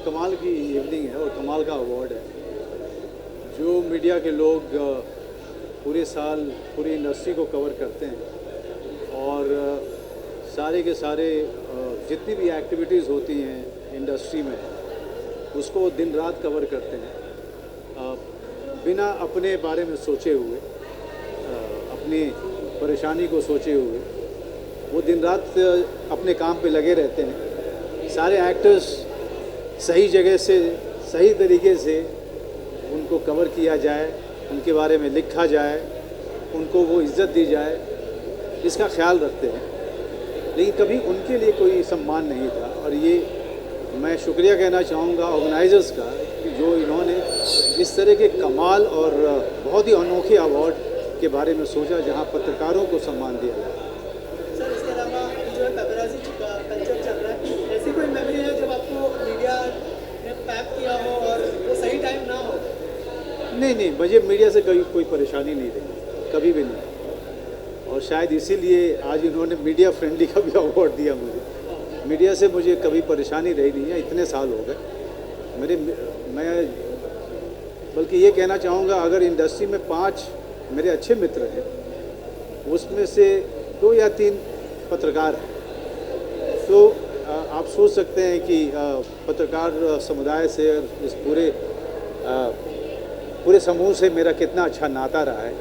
कमाल की इवनिंग है और कमाल का अवार्ड है। जो मीडिया के लोग पूरे साल पूरी इंडस्ट्री को कवर करते हैं और सारे के सारे जितनी भी एक्टिविटीज़ होती हैं इंडस्ट्री में उसको दिन रात कवर करते हैं बिना अपने बारे में सोचे हुए, अपनी परेशानी को सोचे हुए वो दिन रात अपने काम पे लगे रहते हैं। सारे एक्टर्स सही जगह से सही तरीके से उनको कवर किया जाए, उनके बारे में लिखा जाए, उनको वो इज़्ज़त दी जाए, इसका ख्याल रखते हैं। लेकिन कभी उनके लिए कोई सम्मान नहीं था और ये मैं शुक्रिया कहना चाहूँगा ऑर्गेनाइजर्स का कि जो इन्होंने इस तरह के कमाल और बहुत ही अनोखे अवार्ड के बारे में सोचा जहाँ पत्रकारों को सम्मान दिया जाए। सर, इसके अलावा जो है पेपराजी कल्चर चल रहा है, ऐसी कोई मेमोरी है जब आपको मीडिया ने पैक किया हो और वो सही टाइम ना हो? नहीं, मुझे मीडिया से कोई परेशानी नहीं रही, कभी भी नहीं। और शायद इसीलिए आज इन्होंने मीडिया फ्रेंडली का भी अवार्ड दिया मुझे। मीडिया से मुझे कभी परेशानी रही नहीं है, इतने साल हो गए मैं बल्कि ये कहना चाहूँगा अगर इंडस्ट्री में 5 मेरे अच्छे मित्र हैं उसमें से 2 या 3 पत्रकार हैं, तो आप सोच सकते हैं कि पत्रकार समुदाय से इस पूरे समूह से मेरा कितना अच्छा नाता रहा है,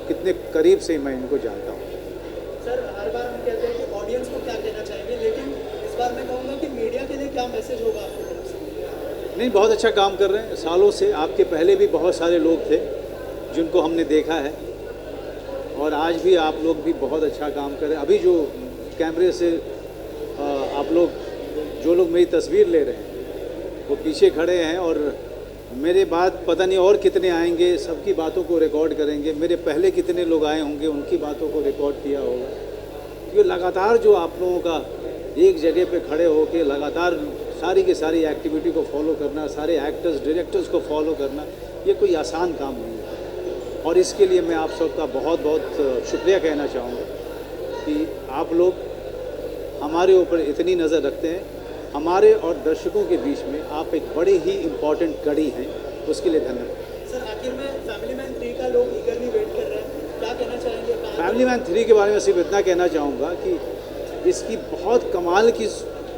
कितने करीब से मैं इनको जानता हूँ। सर, हर बार हम कहते हैं कि ऑडियंस को क्या कहना चाहेंगे, लेकिन इस बार मैं कहूँगा कि मीडिया के लिए क्या मैसेज होगा आपकी तरफ से? नहीं, बहुत अच्छा काम कर रहे हैं सालों से। आपके पहले भी बहुत सारे लोग थे जिनको हमने देखा है और आज भी आप लोग भी बहुत अच्छा काम कर रहे हैं। अभी जो कैमरे से आप लोग जो लोग मेरी तस्वीर ले रहे हैं वो पीछे खड़े हैं और मेरे बाद पता नहीं और कितने आएंगे, सबकी बातों को रिकॉर्ड करेंगे। मेरे पहले कितने लोग आए होंगे, उनकी बातों को रिकॉर्ड किया होगा। ये लगातार जो आप लोगों का एक जगह पे खड़े होकर लगातार सारी की सारी एक्टिविटी को फॉलो करना, सारे एक्टर्स डायरेक्टर्स को फॉलो करना, ये कोई आसान काम नहीं है। और इसके लिए मैं आप सबका बहुत बहुत शुक्रिया कहना चाहूँगा कि आप लोग हमारे ऊपर इतनी नज़र रखते हैं। हमारे और दर्शकों के बीच में आप एक बड़ी ही इम्पॉर्टेंट कड़ी हैं, उसके लिए धन्यवाद। सर, आखिर में फैमिली मैन 3 का लोग ईगरली वेट कर रहे हैं, क्या कहना चाहेंगे? फैमिली मैन 3 के बारे में सिर्फ इतना कहना चाहूँगा कि इसकी बहुत कमाल की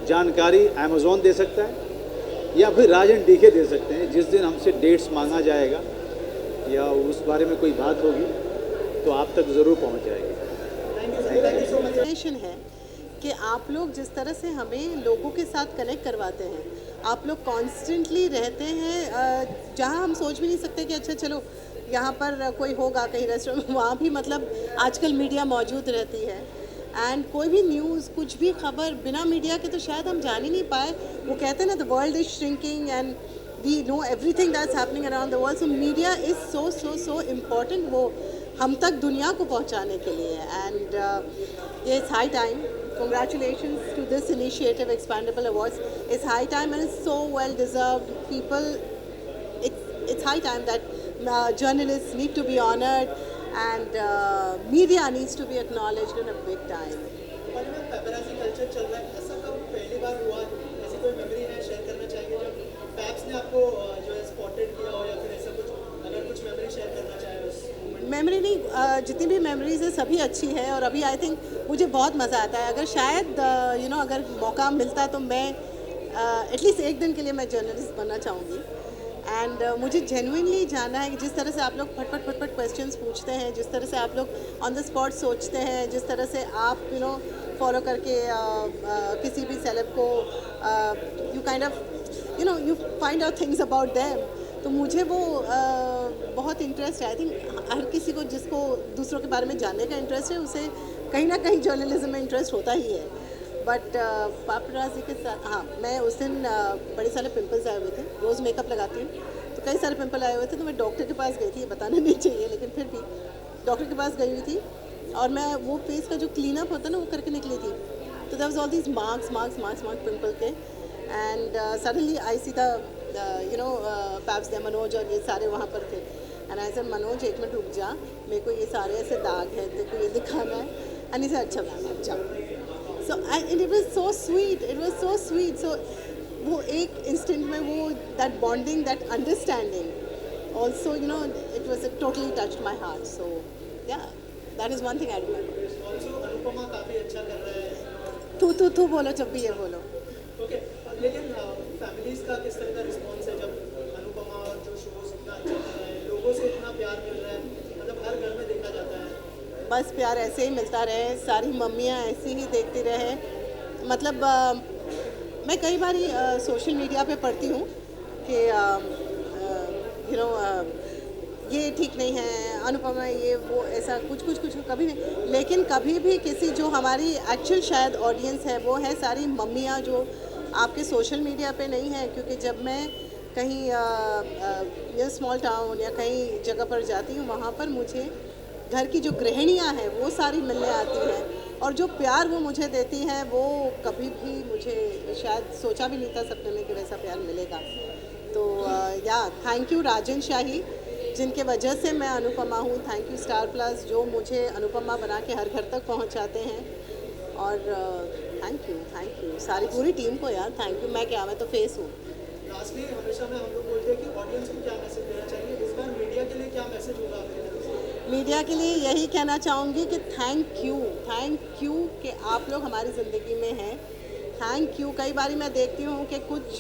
जानकारी अमेज़ॉन दे सकता है या फिर राजन डीके दे सकते हैं। जिस दिन हमसे डेट्स मांगा जाएगा या उस बारे में कोई बात होगी तो आप तक ज़रूर पहुँच जाएगी। Thank you so much. है कि आप लोग जिस तरह से हमें लोगों के साथ कनेक्ट करवाते हैं, आप लोग कॉन्स्टेंटली रहते हैं जहां हम सोच भी नहीं सकते कि अच्छा चलो यहाँ पर कोई होगा कहीं रेस्टोरेंट, वहाँ भी मतलब आजकल मीडिया मौजूद रहती है। एंड कोई भी न्यूज़, कुछ भी खबर बिना मीडिया के तो शायद हम जान ही नहीं पाए। वो कहते हैं ना, the world is shrinking and we know everything that's happening around the world. So media is so important, वो हम तक दुनिया को पहुँचाने के लिए। एंड ये it's high time. Congratulations to this initiative, Expandable Awards. It's high time and it's so well deserved. People, it's high time that journalists need to be honored and media needs to be acknowledged in a big time. और में paparazzi culture चल रहा है, ऐसा कब पहली बार हुआ? ऐसी कोई मेमोरी है शेयर करना चाहेंगे जब पैप्स ने आपको जो है स्पॉटेड किया हो, या फिर ऐसा कुछ, अगर कुछ मेमोरी शेयर करना चाहे उस मोमेंट? मेमोरी नहीं, जितनी भी मेमोरीज है सभी अच्छी है और अभी आई थिंक मुझे बहुत मज़ा आता है। अगर शायद अगर मौका मिलता तो मैं एटलीस्ट एक दिन के लिए मैं जर्नलिस्ट बनना चाहूँगी। एंड मुझे जेन्युइनली जानना है कि जिस तरह से आप लोग फटफट क्वेश्चंस पूछते हैं, जिस तरह से आप लोग ऑन द स्पॉट सोचते हैं, जिस तरह से आप फॉलो करके किसी भी सेलेब को you kind of you find out things about them, तो मुझे वो बहुत इंटरेस्ट है। आई थिंक हर किसी को जिसको दूसरों के बारे में जानने का इंटरेस्ट है उसे कहीं ना कहीं जर्नलिज्म में इंटरेस्ट होता ही है। बट पेपराजी के साथ, हाँ, मैं उस दिन बड़े सारे पिंपल्स आए हुए थे। रोज़ मेकअप लगाती हूँ तो कई सारे पिंपल आए हुए थे, तो मैं डॉक्टर के पास गई थी। ये बताना नहीं चाहिए लेकिन फिर भी डॉक्टर के पास गई हुई थी और मैं वो फेस का जो क्लीन अप होता है ना वो करके निकली थी। तो there was all these marks pimple के। And suddenly I see the paps they Manoj और ये सारे वहाँ पर थे। एंड आई सेड, मनोज एक मिनट रुक जा, मेरे को ये सारे ऐसे दाग हैं, तेरे को ये दिखाना है। एंड ही सेड, अच्छा मैम, अच्छा। So it was so sweet. It was so sweet. So वो एक इंस्टेंट में वो that bonding, that understanding also you know it was totally touched my heart. So yeah that is one thing I remember. Also Anupama काफ़ी अच्छा कर रहा है. तू बोलो जब भी ये बोलो. ओके, लेकिन फैमिलीज़ का किस तरह का रिस्पॉन्स है जब अनुपमा और जो शोज इतना अच्छा कर रहा है, लोगों से इतना प्यार मिल रहा है, मतलब हर घर में देखा जाता है. बस प्यार ऐसे ही मिलता रहे, सारी मम्मियाँ ऐसी ही देखती रहे. मतलब मैं कई बार सोशल मीडिया पे पढ़ती हूँ कि यू नो ये ठीक नहीं है, अनुपमा ये वो ऐसा कुछ कभी नहीं. लेकिन कभी भी किसी जो हमारी एक्चुअल शायद ऑडियंस है वो है सारी मम्मियाँ जो आपके सोशल मीडिया पे नहीं है. क्योंकि जब मैं कहीं स्मॉल टाउन या कहीं जगह पर जाती हूँ वहाँ पर मुझे घर की जो गृहिणियाँ हैं वो सारी मिलने आती हैं, और जो प्यार वो मुझे देती हैं वो कभी भी मुझे शायद सोचा भी नहीं था सपने में कि वैसा प्यार मिलेगा. तो या थैंक यू राजन शाही जिनके वजह से मैं अनुपमा हूँ. थैंक यू स्टार प्लस जो मुझे अनुपमा बना के हर घर तक पहुँचाते हैं. और थैंक यू सारी पूरी टीम को यार थैंक यू. मैं तो फेस हूँ. लास्टली हमेशा में हम लोग बोलते हैं कि ऑडियंस को क्या मैसेज देना चाहिए, इस बार मीडिया के लिए क्या मैसेज होगा आपके तरफ से? मीडिया के लिए यही कहना चाहूँगी कि थैंक यू कि आप लोग हमारी ज़िंदगी में हैं. Thank you. कई बारी मैं देखती हूँ कि कुछ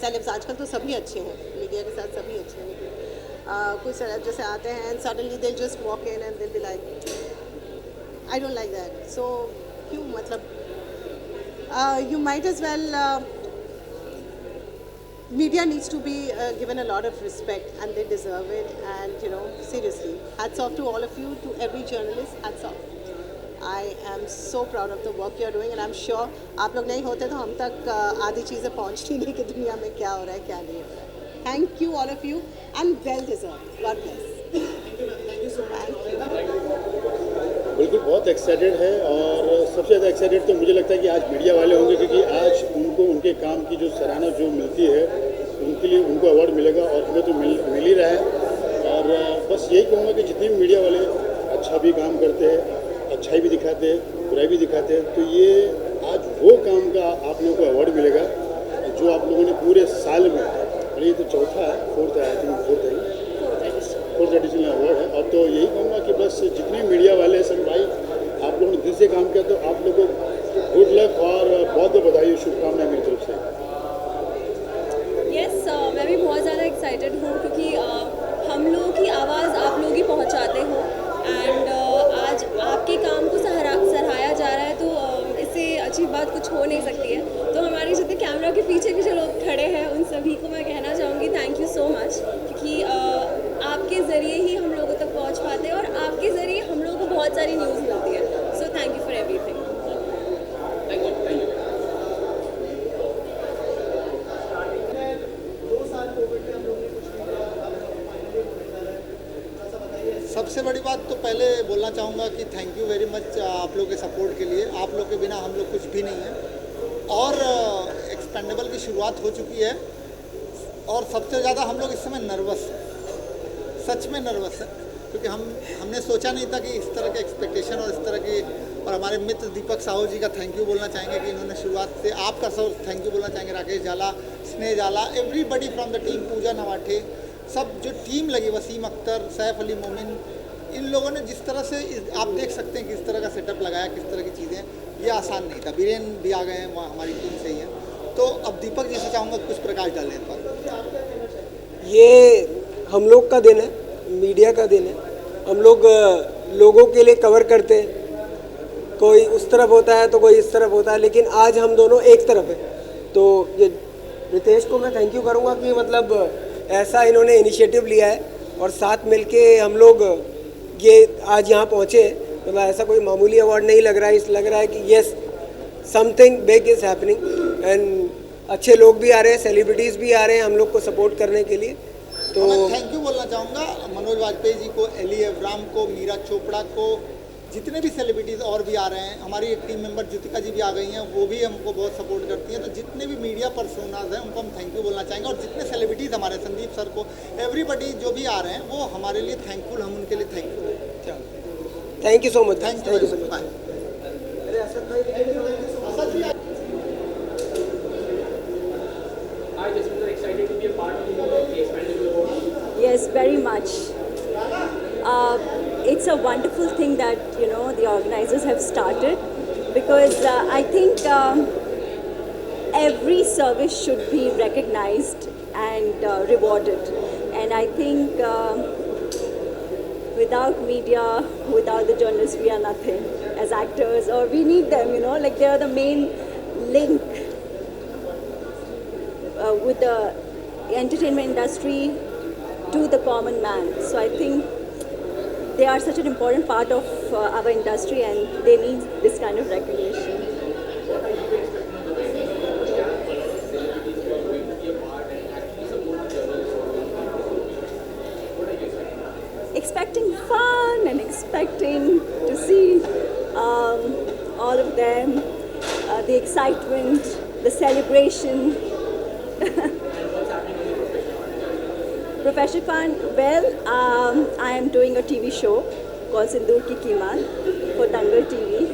सेलेब्स, आजकल तो सभी अच्छे हैं, मीडिया के साथ सभी अच्छे हैं, कुछ सेलेब्स जैसे आते हैं and suddenly they just walk in and they'll be like I don't like that. So क्यों, मतलब you might as well media needs to be given a lot of respect and they deserve it. And you know, seriously, hats off to all of you, to every journalist, hats off. I am so proud of the work you are doing and I'm sure आप लोग नहीं होते तो हम तक आधी चीज़ें पहुंचती नहीं कि दुनिया में क्या हो रहा है क्या नहीं हो रहा है. Thank you all of you and well deserved. God bless. Thank you so much. बिल्कुल बहुत एक्साइटेड है, और सबसे ज़्यादा एक्साइटेड तो मुझे लगता है कि आज मीडिया वाले होंगे, क्योंकि आज उनको उनके काम की जो सराहना जो मिलती है उनके लिए उनको अवार्ड मिलेगा, और हमें तो मिल ही रहा है. और बस यही कहूँगा कि जितने भी मीडिया वाले अच्छा भी काम करते हैं, अच्छाई भी दिखाते हैं, बुराई भी दिखाते हैं, तो ये आज वो काम का आप लोगों को अवार्ड मिलेगा जो आप लोगों ने पूरे साल में, और ये तो चौथा है, फोर्थ एडिशनल अवार्ड है. और तो यही कहूँगा कि बस जितने मीडिया वाले हैं सब भाई, आप लोगों ने दिल से काम किया, तो आप लोगों को गुड लक और बहुत बहुत बधाई, शुभकामनाएं मेरी तरफ से. मैं भी बहुत ज़्यादा एक्साइटेड हूँ क्योंकि हम लोगों की आवाज़ आप लोग ही पहुँचाते हो एंड आज आपके काम को सराहाया जा रहा है, तो इससे अच्छी बात कुछ हो नहीं सकती है. तो हमारे जितने कैमरा के पीछे भी जो लोग खड़े हैं उन सभी को मैं कहना चाहूँगी थैंक यू सो मच, क्योंकि आपके ज़रिए ही हम लोगों तक पहुँच पाते हैं और आपके ज़रिए हम लोगों को बहुत सारी न्यूज़ मिलती है. So thank you for everything. सबसे बड़ी बात तो पहले बोलना चाहूँगा कि थैंक यू वेरी मच आप लोग के सपोर्ट के लिए. आप लोग के बिना हम लोग कुछ भी नहीं है. और एक्सपेंडेबल की शुरुआत हो चुकी है और सबसे ज़्यादा हम लोग इस समय नर्वस हैं, सच में नर्वस है, क्योंकि हमने सोचा नहीं था कि इस तरह के एक्सपेक्टेशन और इस तरह की. और हमारे मित्र दीपक साहू जी का थैंक यू बोलना चाहेंगे कि इन्होंने शुरुआत से, आपका सब थैंक यू बोलना चाहेंगे, राकेश झाला, स्नेह झाला, एवरीबडी फ्रॉम द टीम, पूजा नवाठे, सब जो टीम लगी, वसीम अख्तर, सैफ अली मोमिन, इन लोगों ने जिस तरह से आप देख सकते हैं किस तरह का सेटअप लगाया, किस तरह की चीज़ें, ये आसान नहीं था. बीरेन भी आ गए हैं, हमारी टीम से ही है. तो अब दीपक जी से चाहूँगा कुछ प्रकाश डालें इस पर. ये हम लोग का दिन है, मीडिया का दिन है. हम लोग लोगों के लिए कवर करते हैं, कोई उस तरफ होता है तो कोई इस तरफ होता है, लेकिन आज हम दोनों एक तरफ है. तो ये रितेश को मैं थैंक यू करूँगा कि मतलब ऐसा इन्होंने इनिशिएटिव लिया है और साथ मिलके हम लोग ये आज यहाँ पहुँचे. मतलब ऐसा कोई मामूली अवार्ड नहीं लग रहा है, लग रहा है कि yes something big is happening and अच्छे लोग भी आ रहे हैं, सेलिब्रिटीज़ भी आ रहे हैं हम लोग को सपोर्ट करने के लिए. तो मैं थैंक यू बोलना चाहूँगा मनोज वाजपेयी जी को, एली एवराम को, मीरा चोपड़ा को, जितने भी सेलिब्रिटीज़ और भी आ रहे हैं. हमारी एक टीम मेंबर ज्योतिका जी भी आ गई हैं, वो भी हमको बहुत सपोर्ट करती हैं. तो जितने भी मीडिया पर्सोनाज हैं उनको हम थैंक यू बोलना चाहेंगे. और जितने सेलिब्रिटीज़ हमारे, संदीप सर को, एवरीबडी जो भी आ रहे हैं वो हमारे लिए थैंकफुल, हम उनके लिए thankful. Thank you so much. Thank you so much. Yes, very much. It's a wonderful thing that the organizers have started, because I think every service should be recognized and rewarded. And I think without media, without the journalists, we are nothing as actors, or we need them. Like they are the main link with the entertainment industry to the common man. So I think they are such an important part of our industry, and they need this kind of recognition. Expecting fun and expecting to see all of them, the excitement, the celebration. Professional fun, well, I am doing a TV show called Sindoor Ki Qimat for Dangal TV,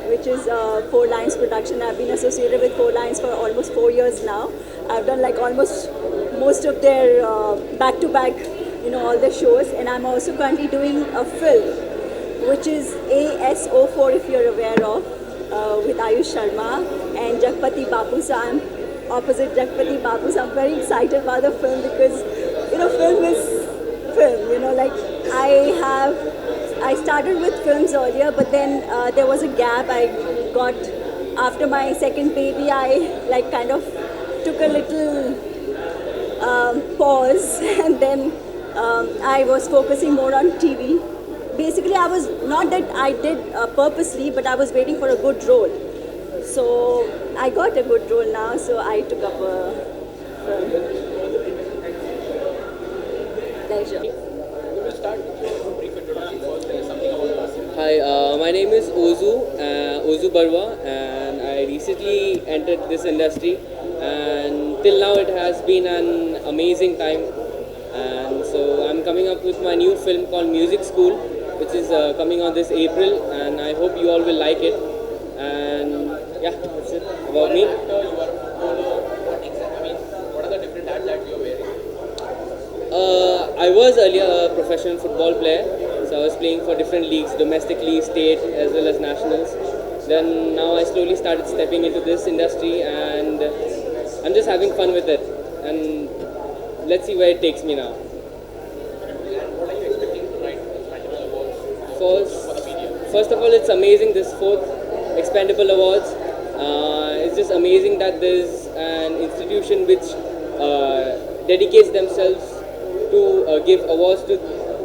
which is a 4 Lines production. I've been associated with 4 Lines for almost 4 years now. I've done like almost most of their back-to-back, all the shows. And I'm also currently doing a film, which is ASO4, if you're aware of, with Ayush Sharma and Jagpati Bapu. So I'm opposite Jagpati Bapu. So I'm very excited about the film, because film is film. Like I started with films earlier, but then there was a gap. I got, after my second baby, I like kind of took a little pause, and then I was focusing more on TV. Basically, I was, not that I did purposely, but I was waiting for a good role. So I got a good role now, so I took up a film. Pleasure. Hi, my name is Ozu Barwa, and I recently entered this industry, and till now it has been an amazing time. And so I'm coming up with my new film called Music School, which is coming on this April, and I hope you all will like it. And yeah, that's it about me. I was earlier a professional football player, so I was playing for different leagues, domestically, state, as well as nationals. Then now I slowly started stepping into this industry, and I'm just having fun with it. And let's see where it takes me now. First of all, it's amazing, this 4th Expendable Awards. It's just amazing that there's an institution which dedicates themselves to give awards to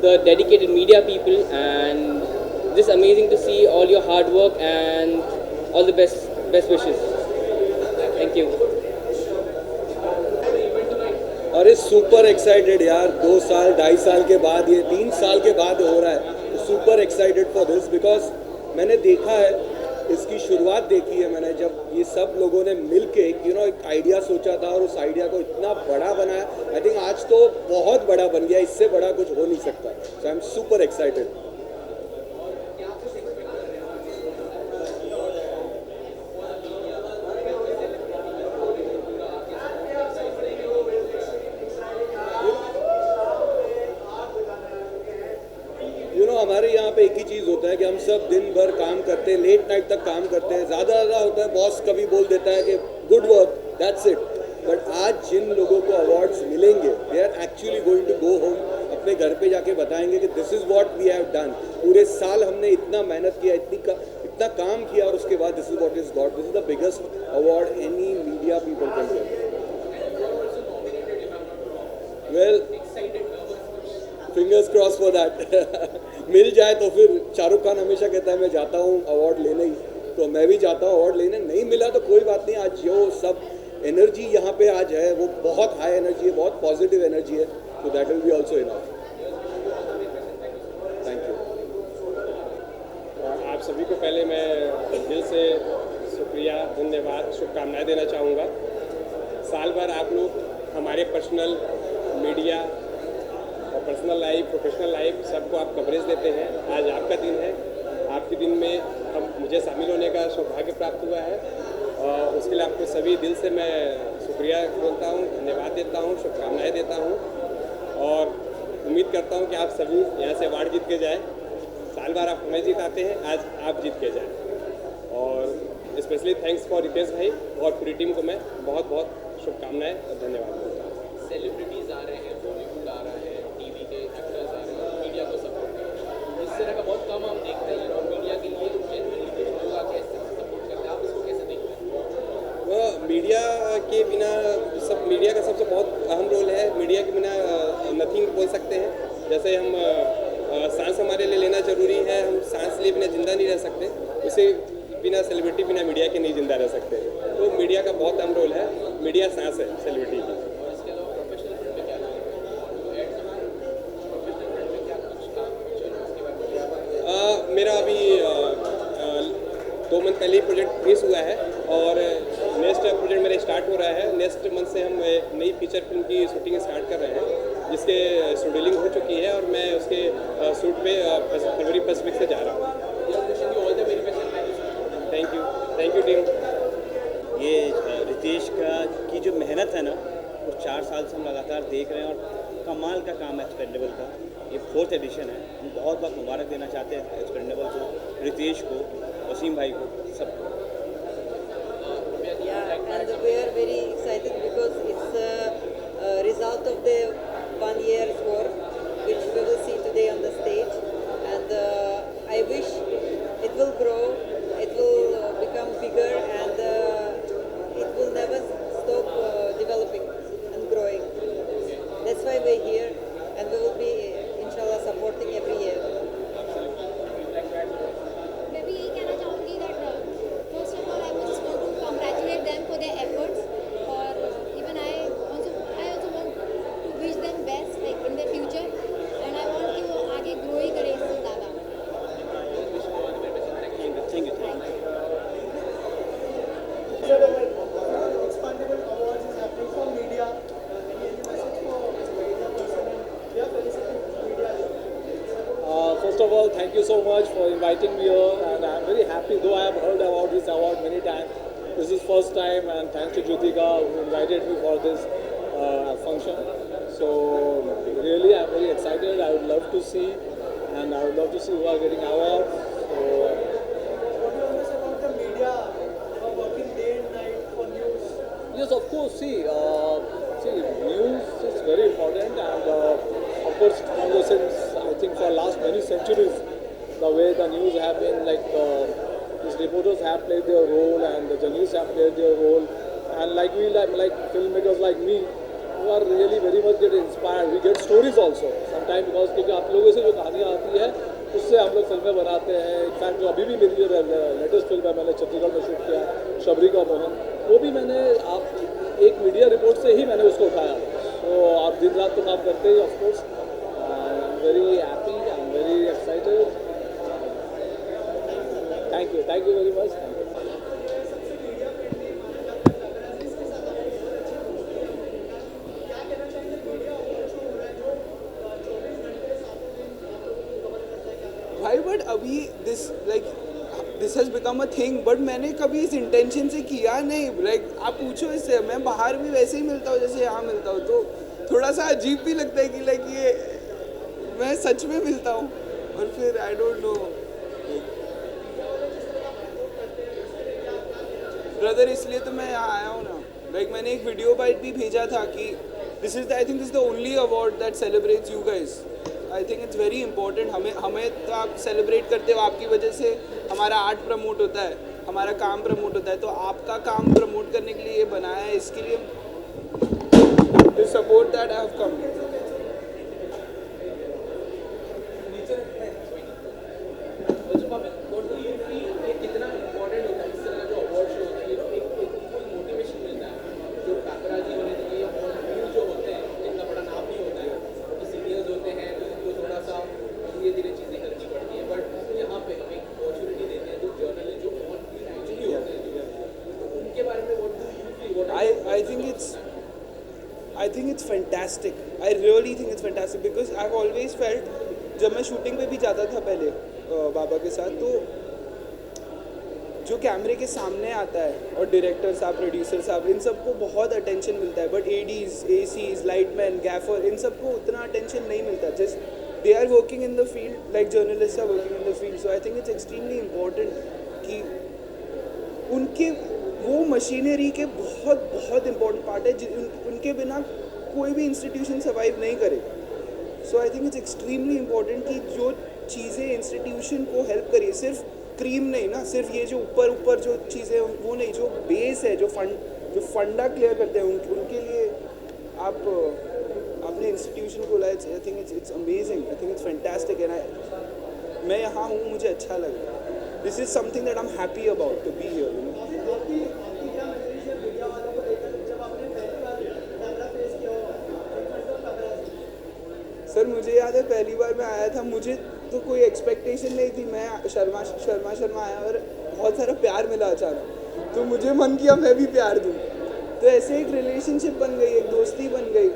the dedicated media people, and just amazing to see all your hard work and all the best wishes. Thank you. अरे super excited यार, 2 साल 2.5 साल के बाद, ये 3 साल के बाद हो रहा है, तो super excited for this, because मैंने देखा है, इसकी शुरुआत देखी है मैंने, जब ये सब लोगों ने मिल के एक आइडिया सोचा था और उस आइडिया को इतना बड़ा बनाया. आई थिंक आज तो बहुत बड़ा बन गया, इससे बड़ा कुछ हो नहीं सकता. सो आई एम सुपर एक्साइटेड. हमारे यहाँ पे एक ही चीज़ होता है कि हम सब दिन भर काम करते हैं, लेट नाइट तक काम करते हैं. ज़्यादा होता है, बॉस कभी बोल देता है कि good work, that's it. But आज जिन लोगों को अवार्ड्स मिलेंगे, they are actually going to go home, अपने घर पे जाके बताएंगे कि this is what we have done. पूरे साल हमने इतना मेहनत किया, इतना काम किया, और उसके बाद this is what is got. This is the biggest award any media people can get. Well, fingers cross for that. मिल जाए तो फिर शाहरुख खान हमेशा कहता है मैं जाता हूँ अवार्ड लेने ही, तो मैं भी जाता हूँ अवार्ड लेने. नहीं मिला तो कोई बात नहीं. आज जो सब एनर्जी यहाँ पे आज है वो बहुत हाई एनर्जी है, बहुत पॉजिटिव एनर्जी है. तो that will be also enough. Thank you. आप सभी को पहले मैं दिल से शुक्रिया, धन्यवाद, शुभकामनाएं देना चाहूँगा. साल भर आप लोग हमारे पर्सनल मीडिया और पर्सनल लाइफ, प्रोफेशनल लाइफ, सबको आप कवरेज देते हैं. आज आपका दिन है. आपके दिन में मुझे शामिल होने का सौभाग्य प्राप्त हुआ है, और उसके लिए आपको सभी दिल से मैं शुक्रिया बोलता हूँ, धन्यवाद देता हूँ, शुभकामनाएं देता हूँ और उम्मीद करता हूँ कि आप सभी यहाँ से अवार्ड जीत के जाए। साल बार आप हमें जिताते हैं, आज आप जीत के जाए। और स्पेशली थैंक्स फॉर रितेश भाई और पूरी टीम को मैं बहुत बहुत शुभकामनाएं और धन्यवाद देता हूँ। सेलिब्रिटीज़ आ रहे हैं, बॉलीवुड आ रहा है, टीवी के एक्टर्स आ रहे हैं, मीडिया को सपोर्ट कर रहे हैं। इस तरह का बहुत कम हम देखते हैं और मीडिया के लिए जेन्युइनली लोग आके ऐसे सपोर्ट करते हैं। आप इसको कैसे देखते हैं? वह मीडिया के बिना मीडिया का सबसे बहुत अहम रोल है। मीडिया के बिना नथिंग बोल सकते हैं। जैसे हम सांस हमारे लिए लेना ज़रूरी है, हम सांस लिए बिना ज़िंदा नहीं रह सकते, उसे बिना सेलिब्रिटी बिना मीडिया के नहीं ज़िंदा रह सकते। तो मीडिया का बहुत अहम रोल है, मीडिया सांस है सेलिब्रिटी की। इसके अलावा प्रोफेशनल फील्ड में क्या प्रोफेशनल फील्ड में क्या कुछ काम उसके बारे में? मेरा अभी 2 मंथ पहले ही प्रोजेक्ट फिनिश हुआ है और नेक्स्ट प्रोजेक्ट मेरा स्टार्ट हो रहा है। नेक्स्ट मंथ से हम नई फीचर फिल्म की शूटिंग स्टार्ट कर रहे हैं, जिसके शेड्यूलिंग हो चुकी है और मैं उसके शूट पे फरवरी 1 वीक से जा रहा हूँ। Thank you team. ये रितेश की जो मेहनत है ना, वो 4 साल से हम लगातार देख रहे हैं और कमाल का काम है एक्सपेंडेबल का। ये 4th एडिशन है। हम बहुत बहुत मुबारक देना चाहते हैं एक्सपेंडेबल को, रितेश को, वसीम भाई को, सबको। And we are very excited because it's a result of the 1 year's work, which we will see today on the stage. And I wish it will grow, it will become bigger, and it will never stop developing and growing. That's why we're here, and we will be, inshallah, supporting every year. मैं भी यही कहना चाहूँगी that first of all I just want to congratulate them for their efforts, और even I also want to wish them best like in the future, and I want कि वो आगे grow ही करें इससे ज़्यादा। Thank you. Expandable awards is happening for media. Any message for media personnel? We are feliciting media. First of all, thank you so much for inviting me here, and I'm very happy, though I have heard about this award many times. This is first time, and thanks to Jyotika who invited me for this function. So really, I'm very excited. I would love to see, and I would love to see who are getting awards. So, What do you want to say about the media who are working day and night for news? yes, of course. See, news is very important, and of course, since I think for last many centuries, the way the news have been these reporters have played their role, and the journalists have played their role, and like filmmakers like me, who are really very much get inspired. We get stories also sometimes because क्योंकि आप लोगों से जो कहानियाँ आती है उससे हम लोग फिल्में बनाते हैं। इनफैक्ट जो अभी भी मेरी जो लेटेस्ट फिल्म है, मैंने छत्तीसगढ़ में शूट किया, शबरी का मोहन, वो भी मैंने एक मीडिया रिपोर्ट से ही मैंने उसको उठाया। तो आप दिन रात तो काम करते ही of course. I am very happy, I am very excited. Thank you very much. भाई बट अभी this has become a thing, but मैंने कभी इस इंटेंशन से किया नहीं। आप पूछो इससे, मैं बाहर भी वैसे ही मिलता हूँ जैसे यहाँ मिलता हूँ, तो थोड़ा सा अजीब भी लगता है कि ये मैं सच में मिलता हूँ और फिर आई डोंट नो ब्रदर, इसलिए तो मैं यहाँ आया हूँ ना। मैंने एक वीडियो बाइट भी भेजा था कि I think this the only award that celebrates you guys. I think it's very important. हमें तो आप सेलिब्रेट करते हो, आपकी वजह से हमारा आर्ट प्रमोट होता है, हमारा काम प्रमोट होता है, तो आपका काम प्रमोट करने के लिए ये बनाया है। इसके लिए the support that I have come. कितना इम्पोर्टेंट होता है इस तरह का जो अवार्ड शो होता है, एक मोटिवेशन मिलता है। जो काकराजी होने चाहिए और न्यूज़ जो होते हैं जिनका बड़ा नाम नहीं होता है, जो सीनियर्स होते हैं तो उनको थोड़ा सा धीरे धीरे चीज़ें करनी पड़ती है, बट यहाँ पे हम एक अपॉर्चुनिटी देते हैं जो जर्नलिस्ट जो एक्चुअली होते हैं, तो उनके बारे में I think it's fantastic. I really think it's fantastic because I've always felt, जब मैं शूटिंग पे भी जाता था पहले बाबा के साथ, तो जो कैमरे के सामने आता है और डायरेक्टर साहब, प्रोड्यूसर साहब, इन सबको बहुत अटेंशन मिलता है, but ADs, ACs, lightman, gaffer, इन सबको उतना अटेंशन नहीं मिलता. Just they are working in the field like journalist are working in the field. So I think it's extremely important कि उनके वो मशीनरी के बहुत बहुत इम्पोर्टेंट पार्ट है, उनके बिना कोई भी इंस्टीट्यूशन सर्वाइव नहीं करेगा. So I think it's extremely important कि जो चीज़ें इंस्टीट्यूशन को हेल्प करिए, सिर्फ क्रीम नहीं ना, सिर्फ ये जो ऊपर जो चीज़ें वो नहीं, जो बेस है, जो फंडा क्लियर करते हैं उनके लिए आप अपने इंस्टीट्यूशन को लाए. I think it's amazing, I think it's fantastic. And मैं यहाँ हूँ, मुझे अच्छा लग रहा है. This is something that I am happy about to be here, you know. Sir मुझे याद है पहली बार मैं आया था, मुझे तो कोई एक्सपेक्टेशन नहीं थी. मैं शर्मा आया और बहुत सारा प्यार मिला अचानक, तो मुझे मन किया मैं भी प्यार दूँ. तो ऐसे एक रिलेशनशिप बन गई, एक दोस्ती बन गई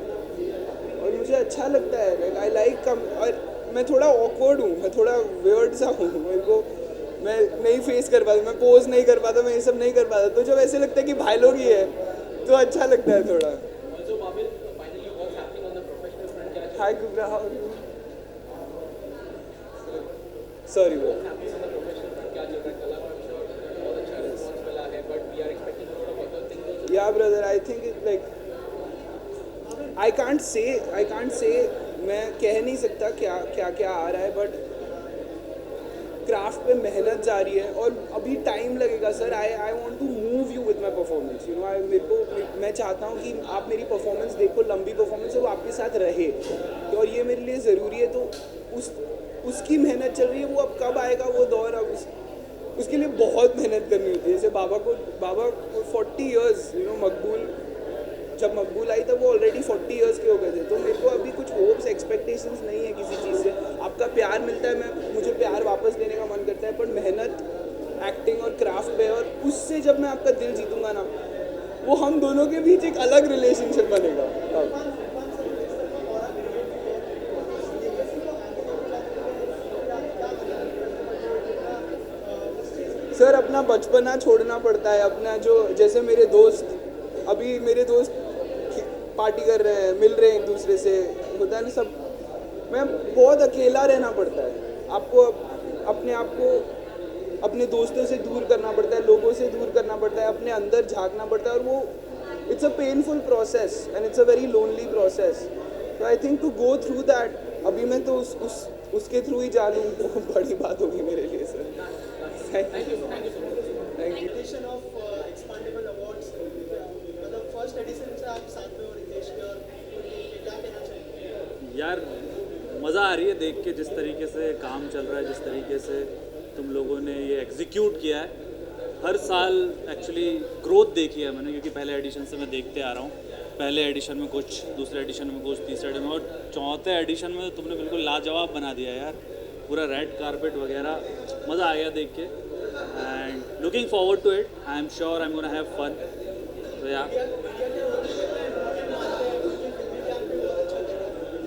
और मुझे अच्छा लगता है. लाइक आई लाइक कम. और मैं थोड़ा ऑकवर्ड हूँ, मैं थोड़ा वियर्ड सा हूँ, मेरे को मैं नहीं फेस कर पाता, मैं पोज नहीं कर पाता, मैं ये सब नहीं कर पाता. तो जब ऐसे लगता है कि भाई लोग ही है तो अच्छा लगता है थोड़ा. हाय गुब्रा, how are you? Sorry bro. Yeah brother, I think it like I can't say मैं कह नहीं सकता क्या आ रहा है, बट क्राफ्ट पे मेहनत जारी है और अभी टाइम लगेगा sir. I want to move you with my performance, you know. मैं चाहता हूँ कि आप मेरी परफॉर्मेंस देखो, लंबी परफॉर्मेंस है, वो आपके साथ रहे, और ये मेरे लिए ज़रूरी है. तो उसकी मेहनत चल रही है. वो अब कब आएगा वो दौर, अब उसके लिए बहुत मेहनत करनी होती है. जैसे बाबा को 40 इयर्स, यू नो, जब मकबूल आई तब वो ऑलरेडी 40 इयर्स के हो गए थे. तो मेरे को अभी कुछ होप्स, एक्सपेक्टेशंस नहीं है किसी चीज़ से. आपका प्यार मिलता है, मुझे प्यार वापस देने का मन करता है, पर मेहनत एक्टिंग और क्राफ्ट पे, और उससे जब मैं आपका दिल जीतूंगा ना, वो हम दोनों के बीच एक अलग रिलेशनशिप बनेगा. सर अपना बचपना छोड़ना पड़ता है, अपना जो, जैसे मेरे दोस्त पार्टी कर रहे हैं, मिल रहे हैं एक दूसरे से, होता है ना सब. मैं बहुत अकेला रहना पड़ता है. आपको अपने आप को अपने दोस्तों से दूर करना पड़ता है, लोगों से दूर करना पड़ता है, अपने अंदर झांकना पड़ता है, और वो it's a painful process and it's a very lonely process. तो I think to go through that, अभी मैं तो उसके थ्रू ही जा लूँ, बड़ी बात होगी मेरे लिए sir. Thank you. Edition of expandable awards, मतलब फर्स्ट एडिशन से आप साथ में हो रितेश के, और क्या कहना चाहिए? यार मज़ा आ रही है देख के, जिस तरीके से काम चल रहा है, जिस तरीके से तुम लोगों ने ये एग्जीक्यूट किया है. हर साल एक्चुअली ग्रोथ देखी है मैंने, क्योंकि पहले एडिशन से मैं देखते आ रहा हूँ. पहले एडिशन में कुछ, दूसरे एडिशन में कुछ, तीसरे एडिशन में, और चौथे एडिशन में तुमने बिल्कुल लाजवाब बना दिया यार. पूरा रेड कारपेट वगैरह, मज़ा आ गया देख के. And looking forward to it. I am sure I am gonna have fun. तो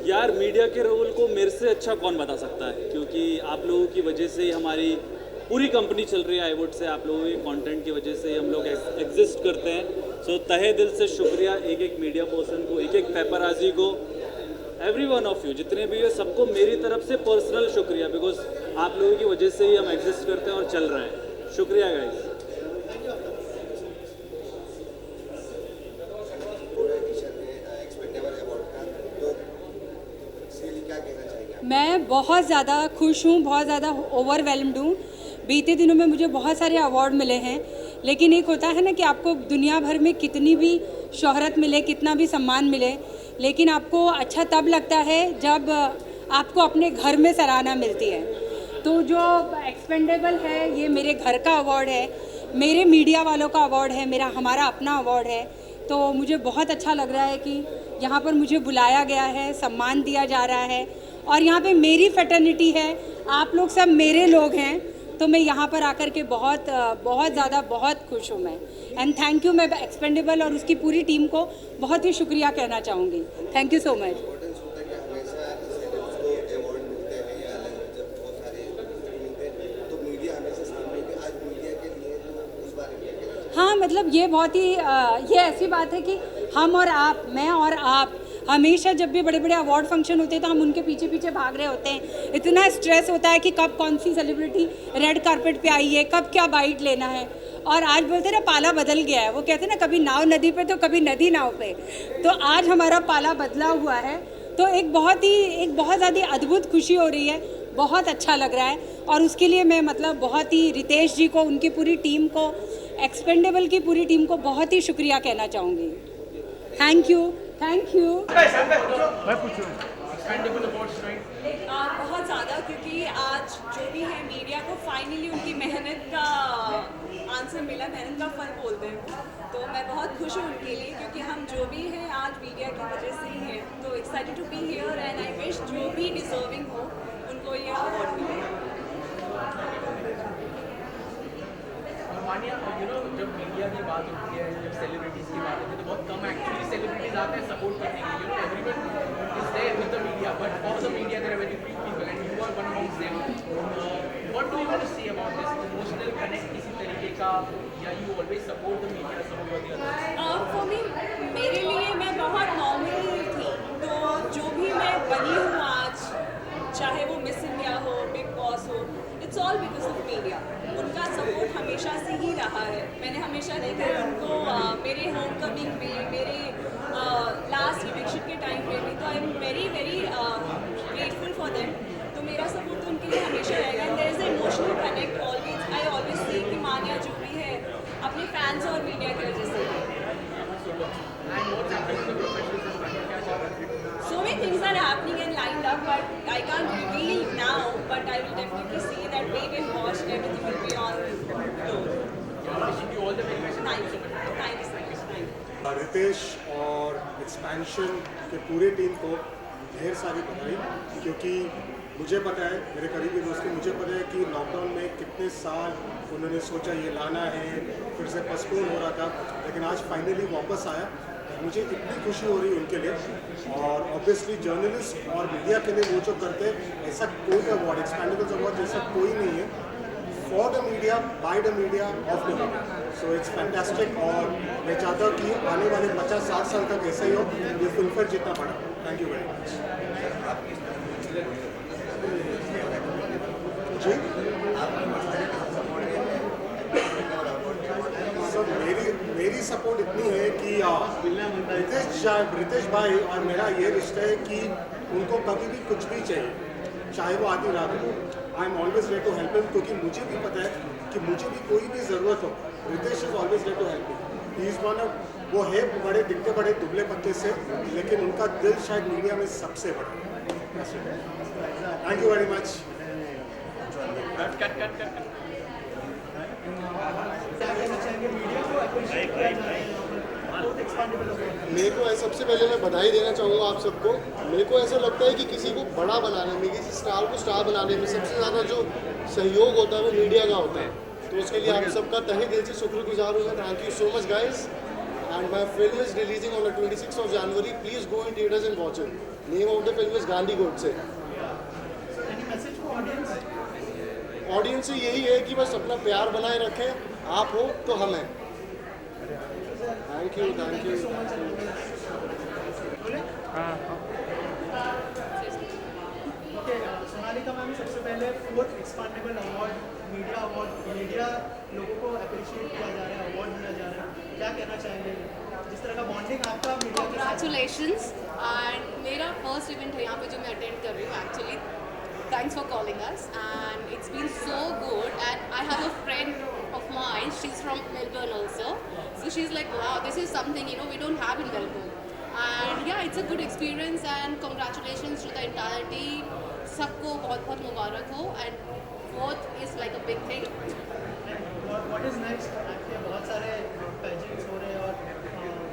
यार मीडिया के रोल को मेरे से अच्छा कौन बता सकता है, क्योंकि आप लोगों की वजह से ही हमारी पूरी कंपनी चल रही है. आई वुड से आप लोगों के कंटेंट की वजह से हम लोग एग्जिस्ट करते हैं. सो तहे दिल से शुक्रिया एक एक मीडिया पर्सन को, एक एक पेपराजी को, एवरी वन ऑफ यू जितने भी हो, सबको मेरी तरफ से पर्सनल शुक्रिया, बिकॉज आप लोगों की वजह से ही हम एग्जिस्ट करते हैं और चल रहे हैं. शुक्रिया गाइस. मैं बहुत ज़्यादा खुश हूँ, बहुत ज़्यादा ओवरवेलम्ड हूँ. बीते दिनों में मुझे बहुत सारे अवार्ड मिले हैं, लेकिन एक होता है ना कि आपको दुनिया भर में कितनी भी शोहरत मिले, कितना भी सम्मान मिले, लेकिन आपको अच्छा तब लगता है जब आपको अपने घर में सराहना मिलती है. तो जो एक्सपेंडेबल है, ये मेरे घर का अवार्ड है, मेरे मीडिया वालों का अवार्ड है, हमारा अपना अवार्ड है. तो मुझे बहुत अच्छा लग रहा है कि यहाँ पर मुझे बुलाया गया है, सम्मान दिया जा रहा है, और यहाँ पे मेरी फ्रेटर्निटी है, आप लोग सब मेरे लोग हैं. तो मैं यहाँ पर आकर के बहुत ज़्यादा बहुत खुश हूँ मैं. And thank you. मैं एक्सपेंडेबल और उसकी पूरी टीम को बहुत ही शुक्रिया कहना चाहूँगी. Thank you so much. हाँ मतलब ये बहुत ही ये ऐसी बात है कि हम और आप, मैं और आप हमेशा जब भी बड़े बड़े अवार्ड फंक्शन होते हैं तो हम उनके पीछे पीछे भाग रहे होते हैं। इतना स्ट्रेस होता है कि कब कौन सी सेलिब्रिटी रेड कारपेट पे आई है, कब क्या बाइट लेना है। और आज बोलते हैं ना पाला बदल गया है, वो कहते हैं ना कभी नाव नदी पे तो कभी नदी नाव पे। तो आज हमारा पाला बदला हुआ है, तो एक बहुत ज़्यादा अद्भुत खुशी हो रही है, बहुत अच्छा लग रहा है। और उसके लिए मैं मतलब बहुत ही रितेश जी को, उनकी पूरी टीम को, एक्सपेंडेबल की पूरी टीम को बहुत ही शुक्रिया कहना चाहूँगी। Thank you, thank you. बहुत ज़्यादा, क्योंकि आज जो भी है मीडिया को फाइनली उनकी मेहनत का आंसर मिला, मेहनत का फल बोलते हैं। तो मैं बहुत खुश हूँ उनके लिए, क्योंकि हम जो भी हैं आज मीडिया की वजह से ही हैं। तो excited to be here and I wish जो भी डिजर्विंग हो उनको ये अवार्ड मिले। मानिया जब मीडिया की बात होती है, जब सेलिब्रिटीज़ की बात होती है, तो बहुत कम एक्चुअली सेलिब्रिटीज़ आते हैं सपोर्ट करने के लिए। Everyone is there with the media, but for the media there are very few people and you are one amongst them. What do you want to say about this emotional connect किसी तरीके का, या you always support the media support the others? For me, मेरे लिए मैं बहुत normal थी, तो जो भी मैं बनी हूँ आज, चाहे वो मिस इंडिया हो, बिग बॉस हो, it's all because of media. उनका सपोर्ट हमेशा से ही रहा है। मैंने हमेशा देखा है उनको मेरे होम कमिंग में, मेरे लास्ट इलेक्शन के टाइम पे भी। तो I am very very grateful for them. तो मेरा सपोर्ट तो उनके लिए हमेशा रहेगा। And there is a emotional connect always. I always see कि मानिया जो भी है अपने फैंस और मीडिया की वजह से। So many things are happening and lined up, but I can't reveal now. But I will definitely see that wait and watch. Everything will be on floor. Wishing you all the very best. Thank you so much. Ritesh और expansion के पूरे team को ढेर सारी बधाई, क्योंकि मुझे पता है, मेरे करीबी दोस्त मुझे पता है कि लॉकडाउन में कितने साल उन्होंने सोचा ये लाना है, फिर से पोस्टपोन हो रहा था, लेकिन आज फाइनली वापस आया। मुझे इतनी खुशी हो रही है उनके लिए। और ऑब्वियसली जर्नलिस्ट और मीडिया के लिए वो जो करते हैं, ऐसा कोई अवार्ड, एक्सपेंडेबल्स अवार्ड जैसा कोई नहीं है। For the media, bye the media, of the media. So it's fantastic. और मैं चाहता हूँ कि आने वाले 50-60 साल तक ऐसा ही हो, ये फिल्मफेयर जितना बड़ा। Thank you very much. जी सर, मेरी सपोर्ट इतनी है कि रितेश भाई और मेरा ये रिश्ता है कि उनको कभी भी कुछ भी चाहिए, चाहे वो आधी रात हो, I am always ready to help him, क्योंकि मुझे भी पता है कि मुझे भी कोई भी ज़रूरत हो, Ritesh is always ready to help him. He is one of, वो है बड़े दिखते बड़े दुबले पत्ते से, लेकिन उनका दिल शायद मीडिया में सबसे बड़ा। Thank you very much. मेरे को सबसे पहले मैं बधाई देना चाहूँगा आप सबको। मेरे को ऐसा लगता है कि किसी को बड़ा बनाने में, किसी स्टार को स्टार बनाने में सबसे ज़्यादा जो सहयोग होता है वो मीडिया का होता है। तो उसके लिए आप सबका तहे दिल से शुक्रगुजार हूँ। Thank you so much guys. And my film is releasing on the 26th of January. Please go in theatres and watch it. Name of the film is Gandhi Godse. Audience से यही है कि बस अपना प्यार बनाए रखें, आप हो तो हम हैं। Thank you, thank you. Sonalika ma'am, सबसे पहले 4th expendable award, media award, media लोगों को अप्रिशिएट किया जा रहा है, अवार्ड दिया जा रहा है, क्या कहना चाहेंगे जिस तरह का बॉन्डिंग आपका मीडिया? Congratulations, and मेरा फर्स्ट इवेंट है यहाँ पे जो मैं अटेंड कर रही हूँ actually. Thanks for calling us, and it's been so good. And I have a friend of mine, she's from Melbourne also, so she's like, wow, this is something we don't have in Melbourne. And yeah, it's a good experience, and congratulations to the entire team. सबको बहुत बहुत मुबारक हो, and 4th is like a big thing. What is next? आपके बहुत सारे pageants हो रहे हैं और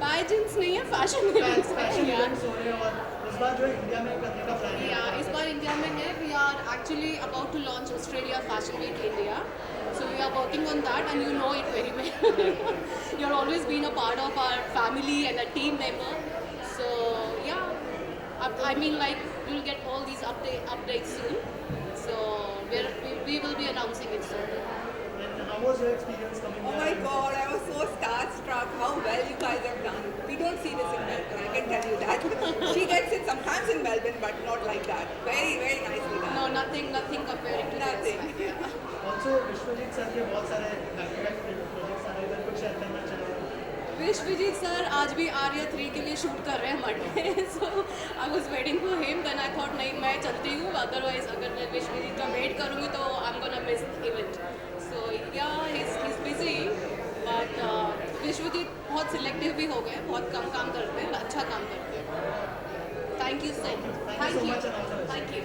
pageants नहीं है, fashion events हो रहे हैं, और इस बार जो है इंडिया में करने का प्लान है। इस बार इंडिया में है। We are actually about to launch Australia Fashion Week India, so we are working on that, and you know it very well. You've always been a part of our family and a team member, so yeah, I mean, like, you'll get all these updates soon, so we will be announcing it soon. And how was your experience coming Oh here? my God, I was so starstruck how well you guys have done. We don't see this in Melbourne, I can tell you that. She gets it sometimes in Melbourne, but not like that. Very, very nicely done. No, nothing comparing to Nothing. this. Also, Vishwajeet sir के बहुत सारे back-to-back projects आ रहे हैं, अगर कुछ share करना चाहें? Vishwajeet sir आज भी आर्या 3 के लिए शूट कर रहे हैं Monday, so I was waiting for him, then I thought नहीं मैं चलती हूँ, अदरवाइज अगर मैं विश्वजीत का वेट करूँगी तो I am gonna miss event. So yeah he is busy, but Vishwajeet बहुत सिलेक्टिव भी हो गए, बहुत कम काम करते हैं, अच्छा काम करते हैं. Thank you sir. Thank you so much, Ananta. Thank you.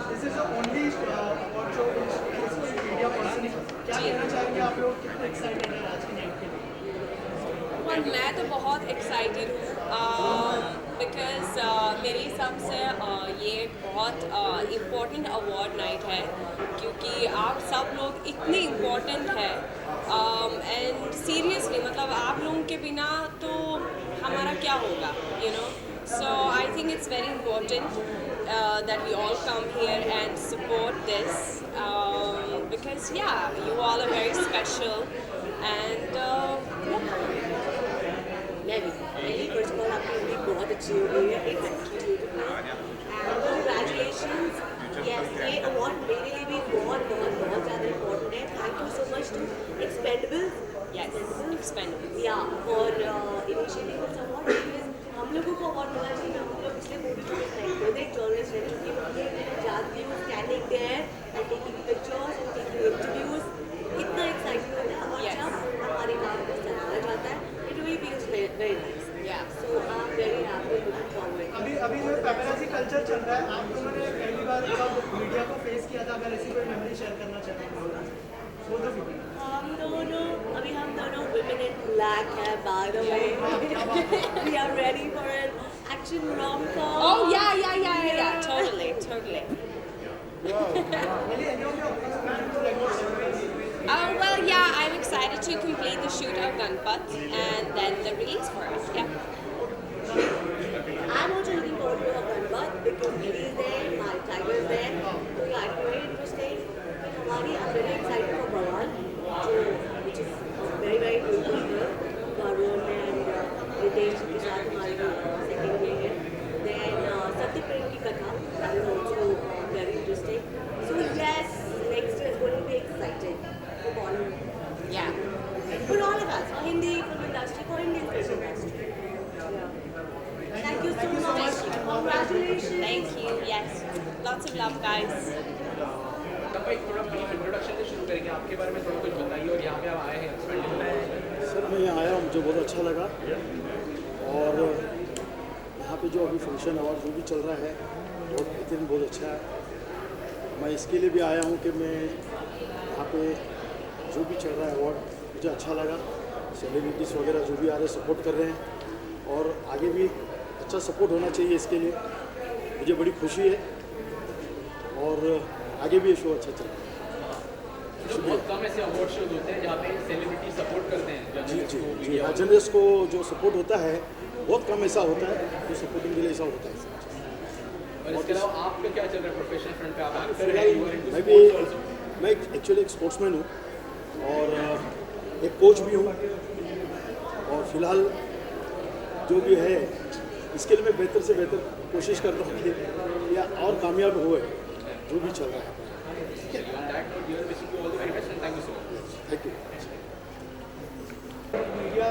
This is the only award show which is for media person. क्या कहना चाहेंगे आप लोग, कितने एक्साइटेड हैं आज की नाइट के लिए? मैं तो बहुत एक्साइटेड हूँ बिकॉज मेरे हिसाब से ये बहुत इम्पोर्टेंट अवार्ड नाइट है, क्योंकि आप सब लोग इतने इम्पोर्टेंट है एंड सीरियसली मतलब आप लोगों के बिना तो हमारा क्या होगा, you know. So I think it's very important that we all come here and support this because yeah, you all are very special and मेरी फर्स्ट ऑफ ऑल आपकी मूवी बहुत अच्छी हो गई है, एंड कंग्रेचुलेशंस. यस, ये award मेरे लिए भी बहुत बहुत बहुत ज़्यादा इम्पोर्टेंट है. Thank you so much to expendables या for initiative this award, because हम लोगों को अवार्ड मिलना चाहिए. हम लोग पिछले मूवी को खुद एक जर्नलिस्ट रह चुकी है, जाती हूँ standing there and taking pictures and taking interviews. कितना एक्साइटिंग होता है और जब हमारे काम को सराहा जाता है, it really feels very nice. So I am very happy, looking forward. अभी जो पेपराजी कल्चर चल रहा है, आप लोगों ने पहली बार कब मीडिया को फेस किया था? अगर ऐसी कोई मेमोरी शेयर करना चाहें बोथ ऑफ यू. हम दोनों women in black है, by the way. We are ready for an action rom-com. Oh yeah, totally. Well, yeah, I'm excited to complete the shoot of Ganpat and then the release for it. Yeah. I'm also looking forward to Ganpat because Giri is there, my tiger is there. So yeah, it's very interesting. हमारी I'm very excited for Bhawan, which is very very beautiful. Varun and Ritesh के साथ हमारी second में है. Then Satya Prem की कथा, that is also very interesting. So yes, next year is going to be exciting for Bollywood. Yeah. For all of us, for Hindi film industry, for Indian film industry. Yeah. Thank you so much. Congratulations. Thank you. Yes. Lots of love, guys. तब एक थोड़ा brief introduction से शुरू करेंगे, आपके बारे में थोड़ा कुछ बताइए. और यहाँ पे आप आए हैं सर, मैं यहाँ आया, मुझे बहुत अच्छा लगा. और यहाँ पे जो अभी फंक्शन और जो भी चल रहा है बहुत बेहतरीन, बहुत अच्छा है. मैं इसके लिए भी आया हूँ कि मैं यहाँ पे जो भी चल रहा है अवार्ड मुझे अच्छा लगा. सेलिब्रिटीज़ वगैरह जो भी आ रहे हैं सपोर्ट कर रहे हैं और आगे भी अच्छा सपोर्ट होना चाहिए. इसके लिए मुझे बड़ी खुशी है और आगे भी ये शो अच्छा चल रहा है. बहुत कम ऐसे अवार्ड शोज होते हैं जहाँ पे सेलिब्रिटी सपोर्ट करते हैं. जी हाँ, जर्नलिस्ट को जो सपोर्ट होता है बहुत कम ऐसा होता है जो सपोर्टिंग के लिए ऐसा होता है. और इसके अलावा आपका क्या चल रहा है प्रोफेशनल फ्रंट पे? आप एक्टर हैं, मैं एक्चुअली एक स्पोर्ट्समैन हूँ और एक कोच भी हूँ. और फिलहाल जो भी है इसके लिए मैं बेहतर से बेहतर कोशिश करता हूँ कि या और कामयाब हुए जो भी चल रहा है. Thank you. मीडिया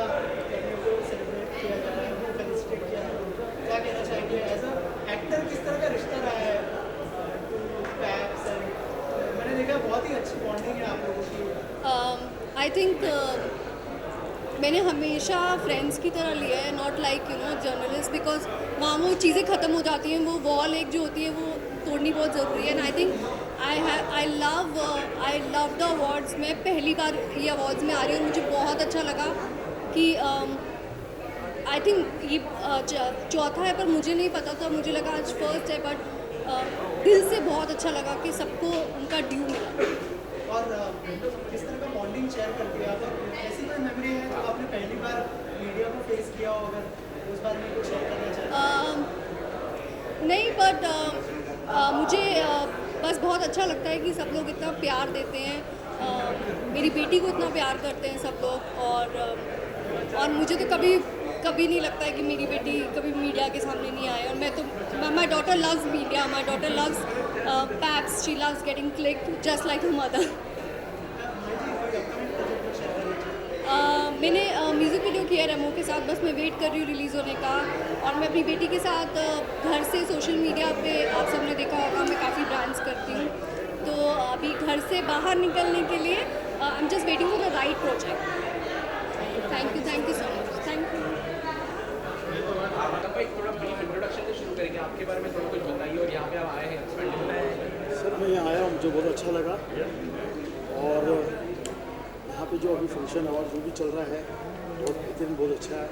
को सेलिब्रेट किया जा रहा है, उनको फेलिसिटेट किया जा रहा है, क्या कहना चाहेंगे? एज अ एक्टर किस तरह का रिश्ता रहा है पैप्स? मैंने देखा बहुत ही अच्छी बॉन्डिंग है आप लोगों की. आई थिंक मैंने हमेशा फ्रेंड्स की तरह लिया है, not like you know journalist, because वहाँ वो चीज़ें ख़त्म हो जाती हैं. वो वॉल एक जो होती है वो तोड़नी बहुत ज़रूरी है. And I think I love the awards. मैं पहली बार ये अवार्ड्स में आ रही हूँ, मुझे बहुत अच्छा लगा कि आई थिंक ये चौथा है, पर मुझे नहीं पता था, मुझे लगा आज फर्स्ट है. बट दिल से बहुत अच्छा लगा कि सबको उनका ड्यू मिला. और किस तरह का बॉन्डिंग शेयर करती है आप? ऐसी कोई मेमोरी है जो आपने पहली बार मीडिया को फेस किया हो, अगर उस बारे में कुछ शेयर करना चाहें? नहीं, बट मुझे बस बहुत अच्छा लगता है कि सब लोग इतना प्यार देते हैं मेरी बेटी को इतना प्यार करते हैं सब लोग, और मुझे तो कभी नहीं लगता है कि मेरी बेटी कभी मीडिया के सामने नहीं आए। और मैं तो my daughter loves media, my daughter loves paps, she loves getting clicked just like her mother. मैंने म्यूज़िक वीडियो किया रेमो के साथ, बस मैं वेट कर रही हूँ रिलीज़ होने का। और मैं अपनी बेटी के साथ घर से सोशल मीडिया पे, आप सबने देखा होगा, मैं काफ़ी डांस करती हूँ, तो अभी घर से बाहर निकलने के लिए I am just waiting for the right project. Thank you so much, thank you. थोड़ा ब्रीफ इंट्रोडक्शन से शुरू करेंगे, आपके बारे में थोड़ा कुछ बताइए। और यहाँ पे आप आए हैं सर, मैं यहाँ आया हूँ, मुझे बहुत अच्छा लगा। और यहाँ पे जो अभी फंक्शन और जो भी चल रहा है बहुत बेहतरीन, बहुत अच्छा है।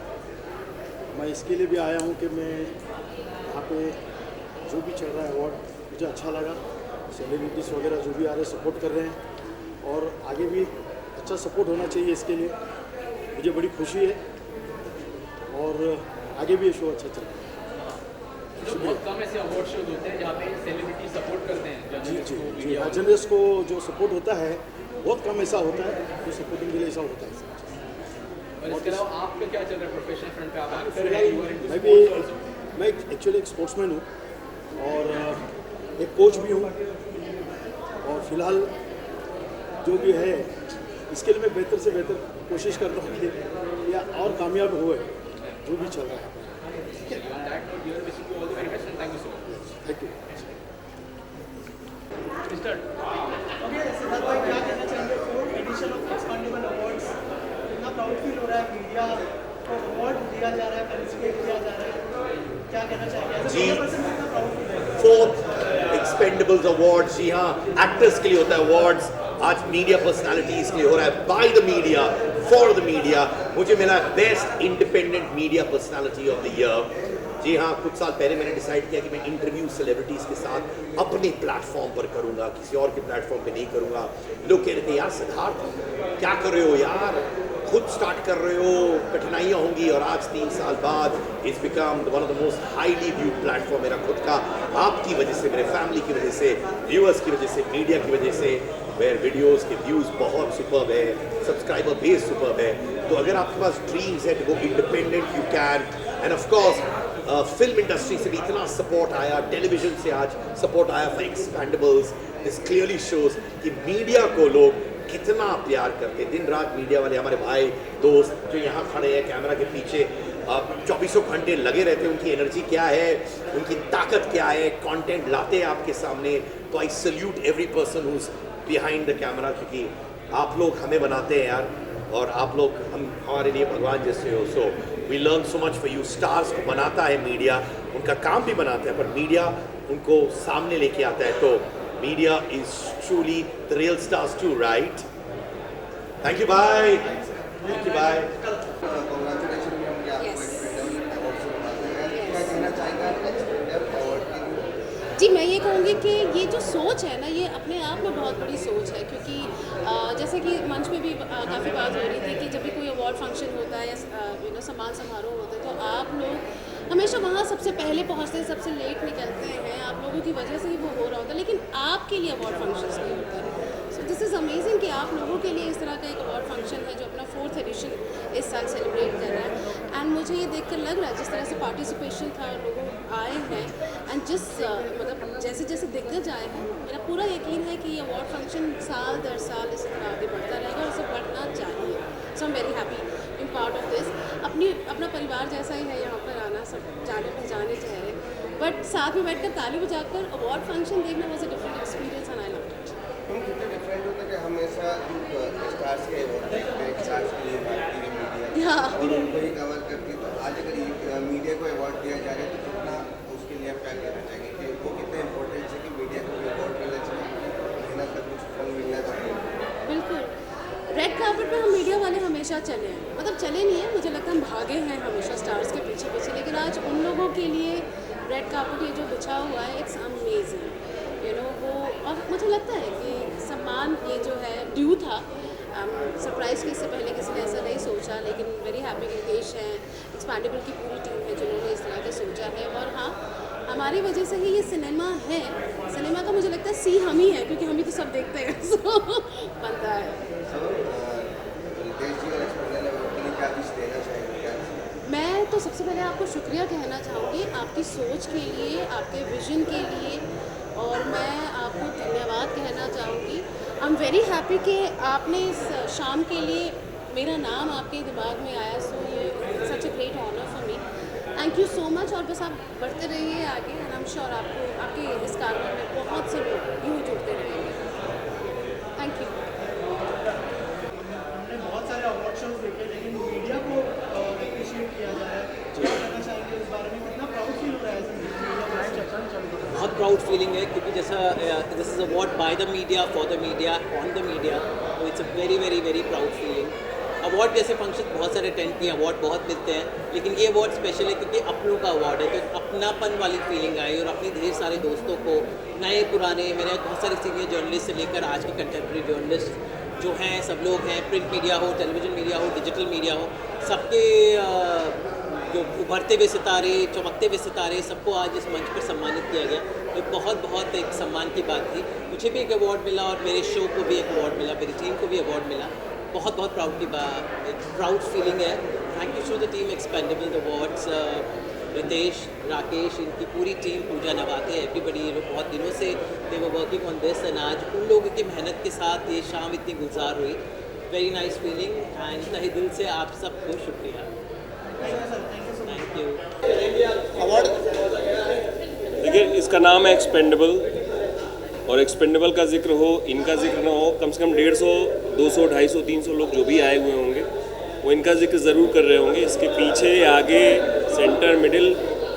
मैं इसके लिए भी आया हूँ कि मैं यहाँ पे जो भी चल रहा है अवार्ड मुझे अच्छा लगा। सेलिब्रिटीज़ वगैरह जो भी आ रहे हैं सपोर्ट कर रहे हैं, और आगे भी अच्छा सपोर्ट होना चाहिए। इसके लिए मुझे बड़ी खुशी है, और आगे भी ये शो अच्छा चल रहा है। बहुत कम ऐसे अवार्ड शोज होते हैं जहाँ पे सेलिब्रिटी सपोर्ट करते हैं। जी, जर्नलिस्ट को जो सपोर्ट होता है बहुत कम ऐसा होता है, जो सपोर्टिंग के लिए ऐसा होता है। और इसके अलावा आपका क्या चल रहा है प्रोफेशनल फ्रंट पे? आप एक्टर हैं? मैं एक्चुअली एक स्पोर्ट्समैन हूँ और एक कोच भी हूँ, और फिलहाल जो भी है इसके लिए मैं बेहतर से बेहतर कोशिश करता हूँ कि या और कामयाब हुए जो भी चल रहा है। Thank you. सिद्धार्थ भाई, क्या कहना चाहेंगे? 4th edition of expendable awards, कितना प्राउड फील हो रहा है? मीडिया को अवार्ड दिया जा रहा है, पार्टिसिपेट किया जा रहा है, क्या कहना चाहेंगे? जी, कितना प्राउड फील है? 4th एक्सपेंडेबल्स अवार्ड्स, जी हाँ, एक्टर्स के लिए होता है अवार्ड्स, आज मीडिया पर्सनालिटीज के लिए हो रहा है, by the media, for the media. मुझे मिला best independent media personality of the year. जी हाँ, कुछ साल पहले मैंने डिसाइड किया कि मैं इंटरव्यू सेलिब्रिटीज़ के साथ अपने प्लेटफॉर्म पर करूँगा, किसी और के प्लेटफॉर्म पे नहीं करूँगा। लोग कह रहे थे, यार सिद्धार्थ क्या कर रहे हो यार, खुद स्टार्ट कर रहे हो, कठिनाइयाँ होंगी। और आज 3 साल बाद it's become one of the most highly viewed platform मेरा खुद का, आपकी वजह से, मेरे फैमिली की वजह से, व्यूअर्स की वजह से, मीडिया की वजह से, वेयर वीडियोज़ के व्यूज़ बहुत सुपर्ब है, सब्सक्राइबर बेस सुपर्ब है। तो अगर आपके पास ड्रीम्स है तो वो independent you can. End of course film industry से भी इतना सपोर्ट आया, टेलीविजन से आज सपोर्ट आया for Expendables. This clearly shows कि मीडिया को लोग कितना प्यार करते। दिन रात मीडिया वाले हमारे भाई दोस्त जो यहाँ खड़े हैं कैमरा के पीछे 24 घंटे लगे रहते हैं, उनकी एनर्जी क्या है, उनकी ताकत क्या है, कंटेंट लाते हैं आपके सामने। तो I salute every person who is behind the camera, क्योंकि आप लोग हमें बनाते हैं यार, और आप लोग हमारे लिए भगवान जैसे हो। So we learn so much for you. Stars को बनाता है मीडिया, उनका काम भी बनाता है, पर मीडिया उनको सामने लेके आता है। तो media is truly the real stars too, right? Thank you, bye. Thank you, bye. जी, मैं ये कहूँगी कि ये जो सोच है ना, ये अपने आप में बहुत बड़ी सोच है, क्योंकि जैसे कि मंच पे भी काफ़ी बात हो रही थी कि जब भी कोई अवार्ड फंक्शन होता है या सम्मान समारोह होता है, तो आप लोग हमेशा वहाँ सबसे पहले पहुँचते हैं, सबसे लेट निकलते हैं, आप लोगों की वजह से ही वो हो रहा होता है, लेकिन आपके लिए अवार्ड फंक्शंस नहीं होते हैं। सो दिस इज़ अमेजिंग कि आप लोगों के लिए इस तरह का एक अवार्ड फंक्शन है जो अपना 4th एडिशन इस साल सेलिब्रेट कर रहा है। एंड मुझे ये देखकर लग रहा है जिस तरह से पार्टिसिपेशन था, लोग आए हैं, एंड जिस मतलब जैसे जैसे दिग्गज आए हैं, मेरा पूरा यकीन है कि ये अवार्ड फंक्शन साल दर साल इस तरह आगे बढ़ता रहेगा और इसे बढ़ना चाहिए। So I am very happy in part of this. अपना परिवार जैसा ही है यहाँ पर आना, सब जाने पहचाने चेहरे, बट साथ में बैठकर ताली बजाकर अवार्ड फंक्शन देखना was a different experience and I loved it. कितना डिफरेंट होता है कि हमेशा स्टार्स के अवार्ड देखते हैं, स्टार्स के लिए बात की मीडिया और उनको ही कवर करती है। तो आज अगर मीडिया को अवार्ड दिया जा रहा है तो कितना उसके लिए आप क्या कहना चाहेंगे कि वो कितना इम्पोर्टेंट है कि मीडिया को भी अवार्ड मिलना चाहिए, मेहनत का कुछ फल मिलना चाहिए? बिल्कुल, रेड कार्पेट पे हम मीडिया वाले हमेशा चले हैं, मतलब चले नहीं हैं, मुझे लगता है हम भागे हैं हमेशा स्टार्स के पीछे पीछे, लेकिन आज उन लोगों के लिए रेड कार्पेट ये जो बिछा हुआ है, इट्स अमेजिंग, यू नो। वो और मुझे लगता है कि सम्मान ये जो है ड्यू था। सरप्राइज़ कि इससे पहले किसी ने ऐसा नहीं सोचा, लेकिन वेरी हैप्पी कि निकेश हैं, एक्सपेंडेबल की पूरी टीम है जिन्होंने इस तरह का सोचा है। और हाँ, हमारे हमारी वजह से ही ये सिनेमा है। सिनेमा का मुझे लगता है सी हम ही है, क्योंकि हम ही तो सब देखते हैं। सो बनता है। रितेश जी और एक्सपेंडेबल अवार्ड के लिए क्या विश देना चाहेंगे? मैं तो सबसे पहले आपको शुक्रिया कहना चाहूँगी आपकी सोच के लिए, आपके विजन के लिए, और मैं आपको धन्यवाद कहना चाहूँगी। आई एम वेरी हैप्पी कि आपने इस शाम के लिए मेरा नाम आपके दिमाग में आया। सो ये such a great honour for me. Thank you so much. और बस आप बढ़ते रहिए आगे, एंड आई एम श्योर आपको आपके इस कारनामे में बहुत से लोग यूँ जुड़ते रहेंगे। Thank you. हमने बहुत सारे अवार्ड शोज देखे, लेकिन मीडिया को अप्रिशिएट किया जा रहा है। क्या कहना चाहेंगे इस बारे में? कितना प्राउड फील हो रहा है? बहुत प्राउड फीलिंग है, क्योंकि जैसा this is award by the media, for the media, on the media, तो it's a very very very proud feeling. Award जैसे फंक्शन बहुत सारे अटेंड किए, अवार्ड बहुत मिलते हैं, लेकिन ये अवार्ड स्पेशल है क्योंकि अपनों का अवार्ड है, तो अपनापन वाली फीलिंग आई। और अपने ढेर सारे दोस्तों को, नए पुराने, मेरे बहुत सारे सीनियर जर्नलिस्ट से लेकर आज के कंटेम्प्रेरी जर्नलिस्ट जो हैं, सब लोग हैं, प्रिंट मीडिया हो, टेलीविज़न मीडिया हो, डिजिटल मीडिया हो, सबके जो उभरते हुए सितारे, चमकते हुए सितारे, सबको आज इस मंच पर सम्मानित किया गया। तो बहुत बहुत एक सम्मान की बात थी। मुझे भी एक अवार्ड मिला और मेरे शो को भी एक अवार्ड मिला, मेरी टीम को भी अवार्ड मिला। बहुत बहुत प्राउड की बात, एक प्राउड फीलिंग है। Thank you to the team expendable awards, Ritesh, Rakesh, इनकी पूरी टीम, पूजा नवाते, एवरीबडी, ये लोग बहुत दिनों से they were working on this, and आज उन लोगों की मेहनत के साथ ये शाम इतनी गुलजार हुई। वेरी नाइस फीलिंग, एंड तहे दिल से आप सबको शुक्रिया। Thank you. अवार्ड देखिए, इसका नाम है एक्सपेंडेबल, और एक्सपेंडेबल का जिक्र हो, इनका जिक्र ना हो, कम से कम 150, 200, 250, 300 लोग जो भी आए हुए होंगे वो इनका जिक्र ज़रूर कर रहे होंगे। इसके पीछे, आगे, सेंटर, मिडिल,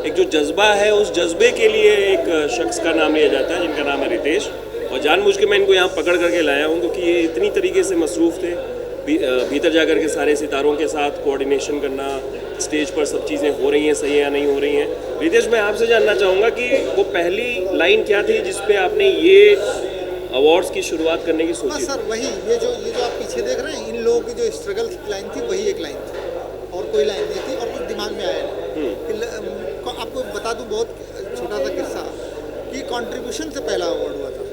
एक जो जज्बा है, उस जज्बे के लिए एक शख्स का नाम लिया जाता है जिनका नाम है रितेश। और जानबूझ के मैं इनको यहाँ पकड़ करके लाया हूँ क्योंकि ये इतनी तरीके से मसरूफ़ थे, भीतर जा कर के सारे सितारों के साथ कोऑर्डिनेशन करना, स्टेज पर सब चीज़ें हो रही हैं, सही या नहीं हो रही हैं। रितेश, मैं आपसे जानना चाहूँगा कि वो पहली लाइन क्या थी जिस पे आपने ये अवार्ड्स की शुरुआत करने की सोची? सर वही, ये जो आप पीछे देख रहे हैं, इन लोगों की जो स्ट्रगल लाइन थी वही एक लाइन थी, और कोई लाइन नहीं थी, और कुछ दिमाग में आया नहीं। आपको बता दूं बहुत छोटा सा किस्सा कि कंट्रीब्यूशन से पहला अवार्ड हुआ था,